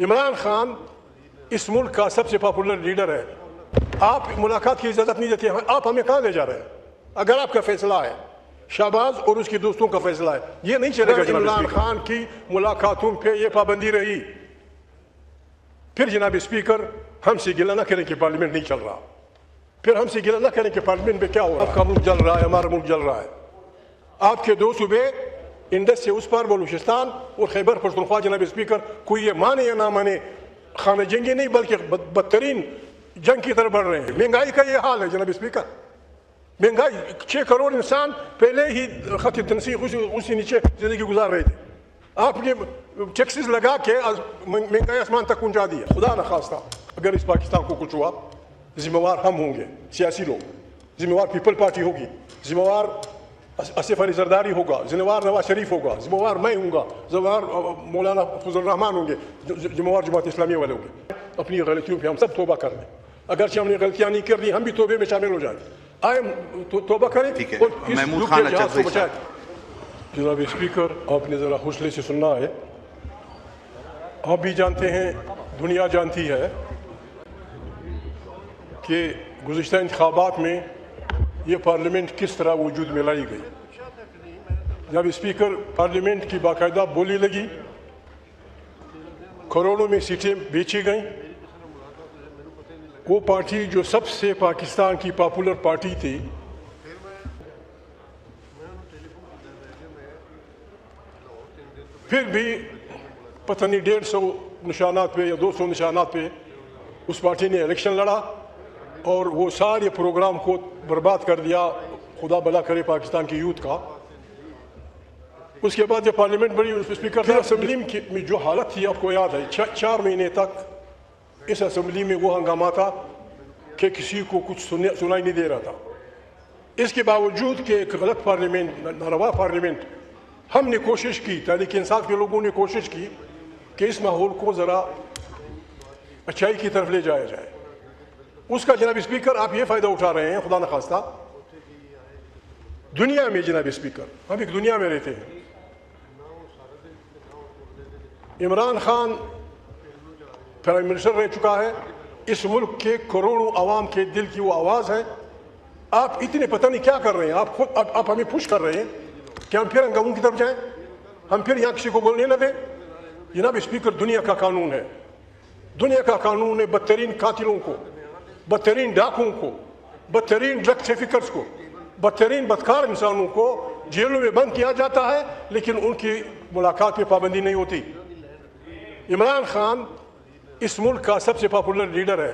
عمران خان اس ملک کا سب سے popular leader ہے. آپ ملاقات کی اجازت نہیں دیتے ہیں. آپ ہمیں کہاں لے جا رہے ہیں؟ اگر آپ کا فیصلہ ہے شہباز اور اس کے دوستوں کا فیصلہ ہے, یہ نہیں چلے گا. عمران خان کی ملاقاتوں پہ یہ پابندی رہی, پھر جناب اسپیکر ہم سے گلہ نہ کریں کہ پارلیمنٹ نہیں چل رہا, پھر ہم سے گلہ نہ کریں کہ پارلیمنٹ میں کیا ہو رہا ہے. آپ کا ملک جل رہا ہے, ہمارا ملک جل رہا ہے. آپ کے دو صوبے انڈس سے اس پار بلوچستان اور خیبر پختونخوا جناب اسپیکر, کوئی یہ مانے یا نہ مانے خانہ جنگی نہیں بلکہ بدترین جنگ کی طرف بڑھ رہے ہیں. مہنگائی کا یہ حال ہے جناب اسپیکر. مہنگائی 6 کروڑ انسان پہلے ہی خط تنسیق اسی نیچے زندگی گزار رہے تھے. آپ نے ٹیکسز لگا کے مہنگائی آسمان تک پہنچا دی ہے. خدا نخواستہ اگر اس پاکستان کو کچھ ہوا, ذمہ وار ہم ہوں گے, سیاسی لوگ, ذمہ وار پیپل پارٹی ہوگی, ذمہ وار آصف علی زرداری ہوگا, ذمہ وار نواز شریف ہوگا, ذمہ وار میں ہوں گا, ذمہ وار مولانا فضل الرحمان ہوں گے, ذمہ وار جماعت اسلامیہ والے ہوں گے. اپنی غلطیوں پہ ہم سب توبہ کر لیں. اگرچہ ہم نے غلطیاں نہیں کر دی, ہم بھی توبے میں شامل ہو جائیں. آئے توبہ کریں اور اس لوگ کے جہاز کو بچائیں. جناب اسپیکر, آپ نے ذرا حوصلے سے سننا ہے. آپ بھی جانتے ہیں, دنیا جانتی ہے کہ گزشتہ انتخابات میں یہ پارلیمنٹ کس طرح وجود میں لائی گئی. جب اسپیکر پارلیمنٹ کی باقاعدہ بولی لگی, کروڑوں میں سیٹیں بیچی گئیں. وہ پارٹی جو سب سے پاکستان کی پاپولر پارٹی تھی, پھر بھی پتہ نہیں 150 نشانات پہ یا 200 نشانات پہ اس پارٹی نے الیکشن لڑا اور وہ سارے پروگرام کو برباد کر دیا. خدا بھلا کرے پاکستان کی یوتھ کا. اس کے بعد جب پارلیمنٹ بڑی اسپیکر تھا, اسمبلی میں جو حالت تھی آپ کو یاد ہے, 4 مہینے تک اس اسمبلی میں وہ ہنگامہ تھا کہ کسی کو کچھ سنائی نہیں دے رہا تھا. اس کے باوجود کہ ایک غلط پارلیمنٹ, ناروا پارلیمنٹ, ہم نے کوشش کی, تحریک انصاف کے لوگوں نے کوشش کی کہ اس ماحول کو ذرا اچھائی کی طرف لے جایا جائے. اس کا جناب اسپیکر آپ یہ فائدہ اٹھا رہے ہیں. خدا نخواستہ دنیا میں جناب اسپیکر, ہم ایک دنیا میں رہتے ہیں. عمران خان پرائم منسٹر رہ چکا ہے, اس ملک کے کروڑوں عوام کے دل کی وہ آواز ہے. آپ اتنے پتہ نہیں کیا کر رہے ہیں. آپ خود آپ ہمیں پوش کر رہے ہیں کہ ہم پھر ہنگاموں کی طرف جائیں, ہم پھر یہاں کسی کو بولنے نہ دیں. جناب اسپیکر, دنیا کا قانون ہے, دنیا کا قانون ہے بدترین قاتلوں کو, بدترین ڈاکوں کو, بدترین ڈرگ ٹریفکرز کو, بدترین بدکار انسانوں کو جیلوں میں بند کیا جاتا ہے, لیکن ان کی ملاقات پہ پابندی نہیں ہوتی. عمران خان اس ملک کا سب سے پاپولر لیڈر ہے.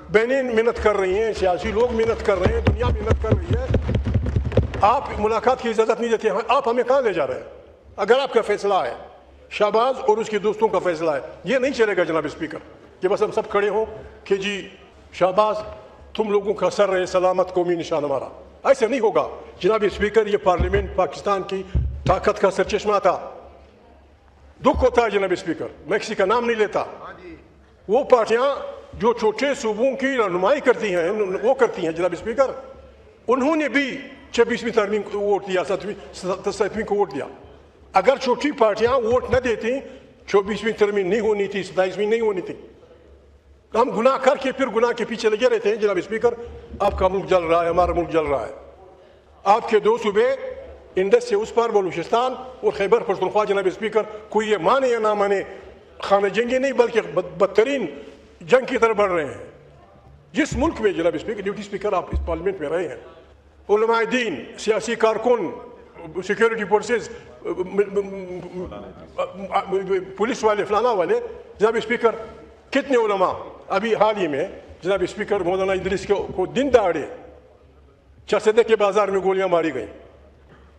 بہنیں محنت کر رہی ہیں, سیاسی لوگ محنت کر رہے ہیں, دنیا محنت کر رہی ہے. آپ ملاقات کی اجازت نہیں دیتے ہیں. آپ ہمیں کہاں لے جا رہے ہیں؟ اگر آپ کا فیصلہ ہے شہباز اور اس کے دوستوں کا فیصلہ ہے, یہ نہیں چلے گا جناب اسپیکر کہ بس ہم سب کھڑے ہوں کہ جی شہباز تم لوگوں کا سر رہے سلامت, قومی نشان ہمارا. ایسا نہیں ہوگا جناب اسپیکر. یہ پارلیمنٹ پاکستان کی طاقت کا سرچشمہ تھا. دکھ ہوتا ہے جناب اسپیکر, میں کسی کا نام نہیں لیتا. وہ پارٹیاں جو چھوٹے صوبوں کی رہنمائی کرتی ہیں, وہ کرتی ہیں جناب اسپیکر, انہوں نے بھی 26ویں ترمیم کو ووٹ دیا, 7ویں کو ووٹ دیا. اگر چھوٹی پارٹیاں ووٹ نہ دیتی, 24ویں ترمیم نہیں ہونی تھی, 27ویں نہیں ہونی تھی. ہم گناہ کر کے پھر گناہ کے پیچھے لگے رہتے ہیں. جناب اسپیکر, آپ کا ملک جل رہا ہے, ہمارا ملک جل رہا ہے. آپ کے 2 صوبے انڈس سے اس پار بلوچستان اور خیبر پختونخوا جناب اسپیکر, کوئی یہ مانے یا نہ مانے خانہ جنگی نہیں بلکہ بدترین جنگ کی طرف بڑھ رہے ہیں. جس ملک میں جناب اسپیکر, ڈیوٹی اسپیکر آپ اس پارلیمنٹ میں رہے ہیں, علماء دین, سیاسی کارکن, سیکیورٹی فورسز, پولیس والے, فلانا والے, جناب اسپیکر کتنے علماء ابھی حال ہی میں جناب اسپیکر مولانا ادریس کو دن دہاڑے چسدے کے بازار میں گولیاں ماری گئیں.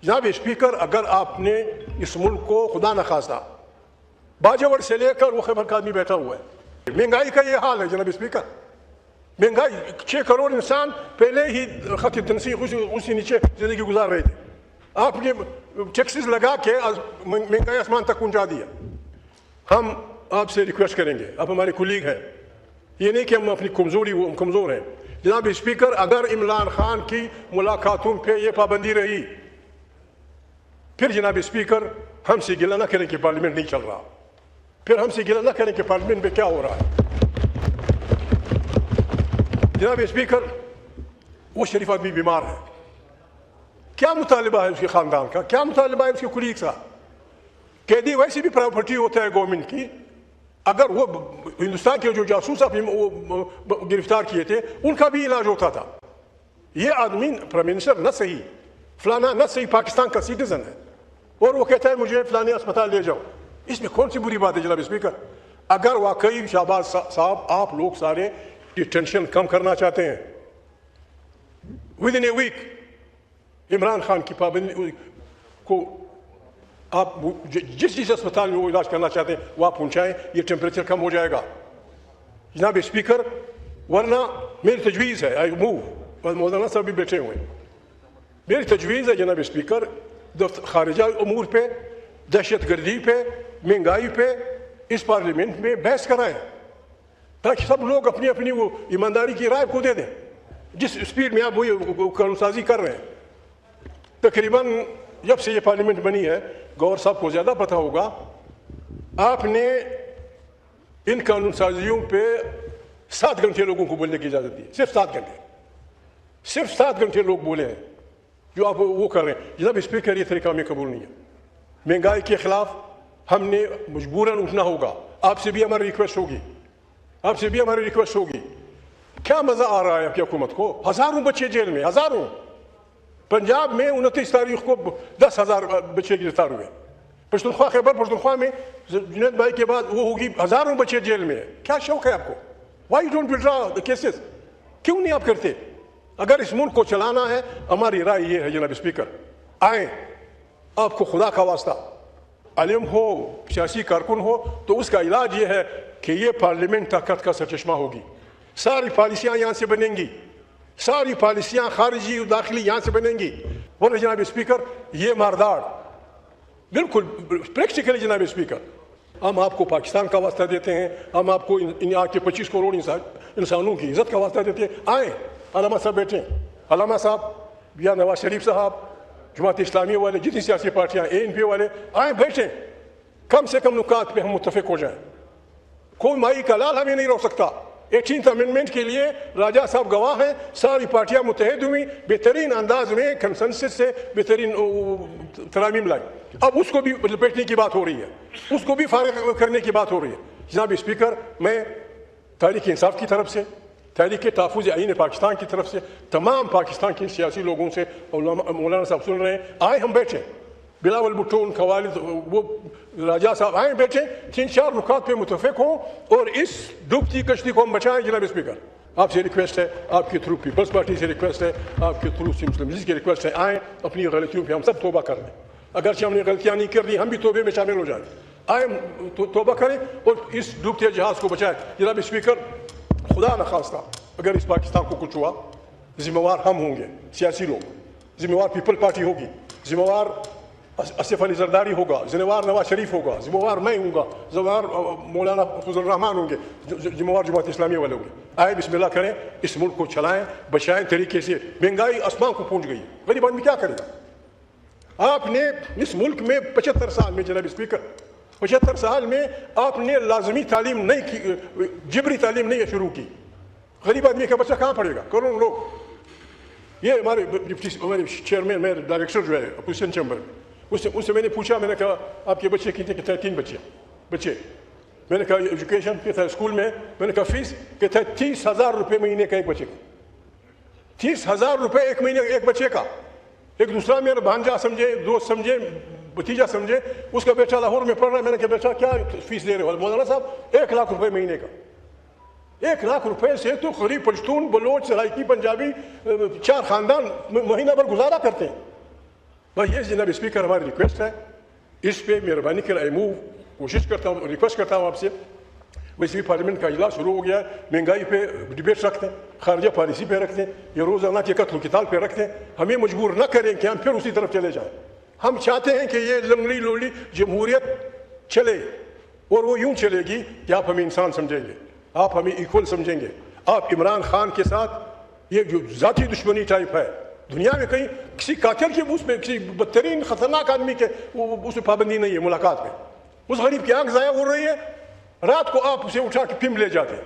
جناب اسپیکر, اگر آپ نے اس ملک کو خدا نخواستہ باجوڑ سے لے کر وہ خیبر کا آدمی بیٹھا ہوا ہے, مہنگائی کا یہ حال ہے جناب اسپیکر. مہنگائی 6 کروڑ انسان پہلے ہی خط تنسیق اسی نیچے زندگی گزار رہے تھے. آپ نے ٹیکسز لگا کے مہنگائی آسمان تک پہنچا دیا. ہم آپ سے ریکویسٹ کریں گے, آپ ہمارے کولیگ ہیں, یہ نہیں کہ ہم اپنی کمزور ہیں. جناب اسپیکر, اگر عمران خان کی ملاقاتوں پہ یہ پابندی رہی, پھر جناب اسپیکر ہم سے گلہ نہ کریں کہ پارلیمنٹ نہیں چل رہا, پھر ہم سے گلا نہ کریں کہ پارلیمنٹ میں کیا ہو رہا ہے. جناب اسپیکر, وہ شریف آدمی بیمار ہے. کیا مطالبہ ہے اس کے خاندان کا, کیا مطالبہ ہے اس کے کولیگس کا؟ قیدی ویسے بھی پراپرٹی ہوتا ہے گورنمنٹ کی. اگر وہ ہندوستان کے جو جاسوس گرفتار کیے تھے ان کا بھی علاج ہوتا تھا. یہ آدمی پرائم منسٹر نہ صحیح, فلانا نہ صحیح پاکستان کا سٹیزن ہے, اور وہ کہتا ہے مجھے فلانے اسپتال لے جاؤ. اس میں کون سی بری بات ہے جناب اسپیکر؟ اگر واقعی شہباز صاحب آپ لوگ سارے ٹینشن کم کرنا چاہتے ہیں, with in a week Imran Khan کی پابندی کو آپ جس اسپتال میں وہ علاج کرنا چاہتے ہیں وہ آپ پہنچائیں, یہ ٹیمپریچر کم ہو جائے گا. جناب اسپیکر, ورنہ میری تجویز ہے, آئی موو, مولانا صاحب بھی بیٹھے ہوئے ہیں, میری تجویز ہے جناب اسپیکر, خارجہ امور پہ, دہشت گردی پہ, مہنگائی پہ اس پارلیمنٹ میں بحث کرائیں تاکہ سب لوگ اپنی اپنی وہ ایمانداری کی رائے کو دے دیں. جس اسپیڈ میں آپ وہ قانون سازی کر رہے ہیں, تقریباً جب سے یہ پارلیمنٹ بنی ہے, گور صاحب کو زیادہ پتہ ہوگا, آپ نے ان قانون سازیوں پہ 7 گھنٹے لوگوں کو بولنے کی اجازت دی. صرف 7 گھنٹے, صرف 7 گھنٹے لوگ بولے ہیں جو آپ وہ کر رہے ہیں. جناب اسپیکر, یہ طریقہ ہمیں قبول نہیں ہے. مہنگائی کے خلاف ہم نے مجبوراً اٹھنا ہوگا. آپ سے بھی ہماری ریکویسٹ ہوگی, آپ سے بھی ہماری ریکویسٹ ہوگی. کیا مزہ آ رہا ہے آپ کی حکومت کو؟ ہزاروں بچے جیل میں, ہزاروں. پنجاب میں 29 تاریخ کو 10,000 بچے گرفتار ہوئے. پشتونخوا, خیبر پشتونخوا میں جنید بھائی کے بعد وہ ہوگی, ہزاروں بچے جیل میں. کیا شوق ہے آپ کو؟ Why don't Vadra the cases? کیوں نہیں آپ کرتے؟ اگر اس ملک کو چلانا ہے, ہماری رائے یہ ہے جناب اسپیکر, آئیں, آپ کو خدا کا واسطہ علم ہو, سیاسی کارکن ہو, تو اس کا علاج یہ ہے کہ یہ پارلیمنٹ طاقت کا سرچشمہ ہوگی. ساری پالیسیاں یہاں سے بنیں گی, ساری پالیسیاں خارجی و داخلی یہاں سے بنیں گی. ورنہ جناب اسپیکر یہ مارداڑ بالکل پریکٹیکلی جناب اسپیکر, ہم آپ کو پاکستان کا واسطہ دیتے ہیں, ہم آپ کو یہاں کے 25 کروڑ انسانوں کی عزت کا واسطہ دیتے ہیں. آئیں, علامہ صاحب بیٹھیں, علامہ صاحب یا نواز شریف صاحب, جماعت اسلامی والے, جتنی سیاسی پارٹیاں, ANP والے, آئیں بیٹھیں, کم سے کم نکات پہ ہم متفق ہو جائیں. کوئی مائی کا لال ہمیں نہیں روک سکتا. 18th امینڈمنٹ کے لیے راجہ صاحب گواہ ہیں, ساری پارٹیاں متحد ہوئی, بہترین انداز میں کنسنسس سے بہترین ترامیم لائی. اب اس کو بھی لپیٹنے کی بات ہو رہی ہے, اس کو بھی فارغ کرنے کی بات ہو رہی ہے. جناب اسپیکر, میں تحریک انصاف کی طرف سے, تحریک تحفظ آئین پاکستان کی طرف سے, تمام پاکستان کے سیاسی لوگوں سے, مولانا صاحب سن رہے ہیں, آئیں ہم بیٹھیں, بلاول بھٹو, ان کا والد, وہ راجہ صاحب, آئیں بیٹھیں, 3-4 نکات پہ متفق ہوں اور اس ڈوبتی کشتی کو ہم بچائیں. جناب اسپیکر, آپ سے ریکویسٹ ہے, آپ کے تھرو پیپلز پارٹی سے ریکویسٹ ہے, آپ کے تھرو مسلم لیگ کی ریکویسٹ ہے, آئیں اپنی غلطیوں پہ ہم سب توبہ کر لیں. اگرچہ ہم نے غلطیاں نہیں کر لی, ہم بھی توبے میں شامل ہو جائیں. آئیں توبہ کریں اور اس ڈوبتے جہاز کو بچائیں. جناب اسپیکر, خدا نخواستہ اگر اس پاکستان کو کچھ ہوا, ذمہ وار ہم ہوں گے, سیاسی لوگ, ذمہ وار پیپل پارٹی ہوگی, ذمہ وار اسف علی زرداری ہوگا, ذمہ وار نواز شریف ہوگا, ذمہ وار میں ہوں گا, ذمہ وار مولانا فضل الرحمان ہوں گے, ذمہ وار جماعت اسلامی والے ہوں گے. آئے بسم اللہ کریں, اس ملک کو چلائیں بچائیں طریقے سے. مہنگائی آسمان کو پہنچ گئی, غریب آدمی کیا کرے گا؟ آپ نے اس ملک میں 75 سال میں, جناب اسپیکر, 75 سال میں آپ نے لازمی تعلیم نہیں کی, جبری تعلیم نہیں شروع کی. غریب آدمی کا بچہ کہاں پڑھے گا؟ کروڑوں لوگ. یہ ہمارے چیئرمین, میرے ڈائریکٹر جو ہے اپوزیشن چیمبر میں, اس سے میں نے پوچھا, میں نے کہا آپ کے بچے کتنے؟ کہتے ہیں 3 بچے. میں نے کہا ایجوکیشن کہتا ہے اسکول میں, میں نے کہا فیس؟ کہتا ہے 30,000 روپے مہینے کا ایک بچے کا. 30,000 روپے ایک مہینے ایک بچے کا. ایک دوسرا میرا بھانجا سمجھے, دوست سمجھے, بھتیجا سمجھے, اس کا بیٹا لاہور میں پڑھ رہا ہے. میں نے کہا بیٹا کیا فیس دے رہے ہو؟ مولانا صاحب 1 لاکھ روپے مہینے کا. 1 لاکھ روپے سے تو غریب پشتون, بلوچ, سرائکی, پنجابی 4 خاندان مہینہ بھر گزارا کرتے ہیں. بھائی یہ جناب اسپیکر ہماری ریکویسٹ ہے, اس پہ مہربانی کر کوشش کرتا ہوں, ریکویسٹ کرتا ہوں آپ سے. ویسے بھی پارلیمنٹ کا اجلاس شروع ہو گیا ہے, مہنگائی پہ ڈبیٹ رکھتے ہیں, خارجہ پالیسی پہ رکھتے ہیں, یا روزانہ کے قتل و قتال پہ رکھتے ہیں. ہمیں مجبور نہ کریں کہ ہم پھر اسی طرف چلے جائیں. ہم چاہتے ہیں کہ یہ لنگڑی لوڑی جمہوریت چلے, اور وہ یوں چلے گی کہ آپ ہمیں انسان سمجھیں گے, آپ ہمیں ایکول سمجھیں گے. آپ عمران خان کے ساتھ یہ جو ذاتی دشمنی ٹائپ ہے, دنیا میں کہیں کسی قاتل کی, اس میں کسی بدترین خطرناک آدمی کے اس میں پابندی نہیں ہے ملاقات پہ. اس غریب کی آنکھ ضائع ہو رہی ہے, رات کو آپ اسے اٹھا کے پھر لے جاتے ہیں,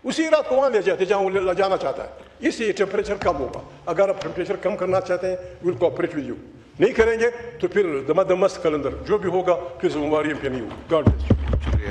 اسی رات کو وہاں لے جاتے جہاں وہ جانا چاہتا ہے. اس سے ٹیمپریچر کم ہوگا. اگر آپ ٹیمپریچر کم کرنا چاہتے ہیں ول کوآپریٹ ود یو, نہیں کریں گے تو پھر دمست کلندر جو بھی ہوگا پھر ذمہ داری پہ نہیں ہوگا. God bless. شکریہ.